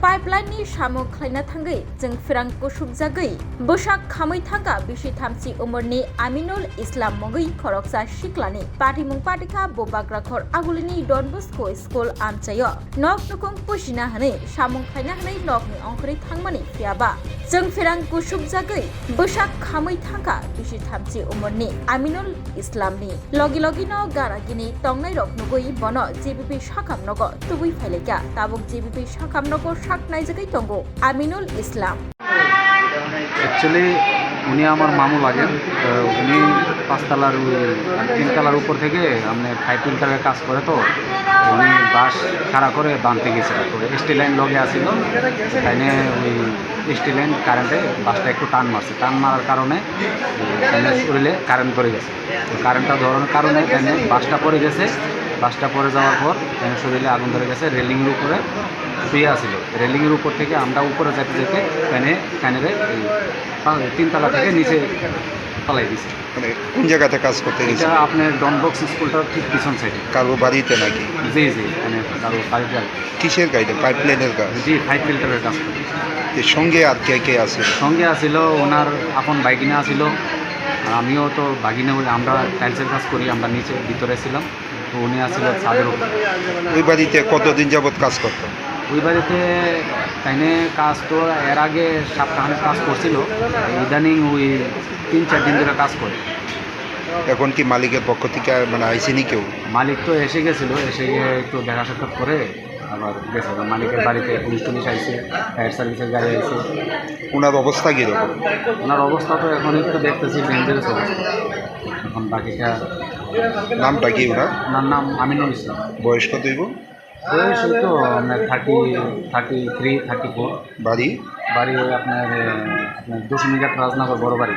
पाइपलाइननि सामु खालायना थांगै जों फिरांको सुबजागै बोसाक खामै थांगा बिसि थामसि उमरनि आमिनुल इस्लाम मगै खरकसा सिख्लानि पाटिमुं पाटिका बोबाग्राखर आगुलिनि डन बस्को स्कुल आमचायो नक नुकुं पुसिना हनै सामु खालायना हनै नकनि अंखरि थांमानि फियाबा जों फिरांको सुबजागै बोसाक खामै थांगा बिसि थामसि उमरनि आमिनुल इस्लामनि लगी लगी न गारागिनि तंनाय रक नुगै बन जेबिपि साकाम नग तुबै फाइलेका ताबुक जेबिपि साकाम नग नाइजगै तंगो आमिनुल इस्लाम एक्चुअली उनी আমার মামু লাগেন উনি পাঁচতলার তিনতলার উপর থেকে আপনি 5 ফিল্টারের কাজ করে তো উনি বাস খাড়া করে বাঁধতে গেছিল তো স্টিল লাইন লগে আসছিল তাইনে ওই স্টিল লাইন কারেন্টে বাসটা একটু টান মারছে টান মারার কারণে শরীরে কারেন্ট পড়ে গেছে তো কারেন্টটা ধরানোর কারণে তাইনে বাসটা পড়ে গেছে বাসটা পড়ে যাওয়ার পর শরীরে আগুন ধরে গেছে রেলিংয়ের উপরে শুয়ে আসছিল রেলিংয়ের উপর থেকে আমরা উপরে যেতে যেতে কানের তিনতলা থেকে নিচে পালাই দিছে। মানে কোন জায়গাতে কাজ করতে গেছে? এটা আপনার ডনবক্স স্কুলটার ঠিক পিছন সাইডে। কারো বাড়িতে নাকি? জি জি, মানে কারো বাড়িতে। কিসের গাড়িতে? পাইপলাইনের কাজ? জি, 5 ফিল্টারের কাজ করে। এর সঙ্গে আর কে কে আছে? সঙ্গে আসিল ওনার আপন ভাগিনা আসিল, আমিও তো ভাগিনা বলে আমরা টাইলসের কাজ করি, আমরা নিচে ভিতরে ছিলাম, তো উনি আসিল ছাদের উপরে। ওই বাড়িতে কতদিন যাবৎ কাজ করতো? ওই বাড়িতে তাইনে কাজ তো এর আগে সপ্তাহে কাজ করছিল, ইদানিং ওই 3-4 দিন ধরে কাজ করে। এখন কি মালিকের পক্ষ থেকে মানে আইসেনি কেউ? মালিক তো এসে গেছিল, এসে গিয়ে একটু দেখা সাক্ষাৎ করে আবার গেছে। মালিকের বাড়িতে পুলিশ টুলিশ আইসে, ফায়ার সার্ভিসের গাড়ি আইসে। ওনার অবস্থা কীরকম? ওনার অবস্থা তো এখন একটু দেখতেছি ডেঞ্জারাস অবস্থা। এখন বাকিটা নামটা কি ওনার? ওনার নাম আমিনুল ইসলাম। বয়স কত হইব? বয়স ওই তো আপনার 33-34। বাড়ি? বাড়ি আপনার 200 মিটার রাজনগর বড় বাড়ি।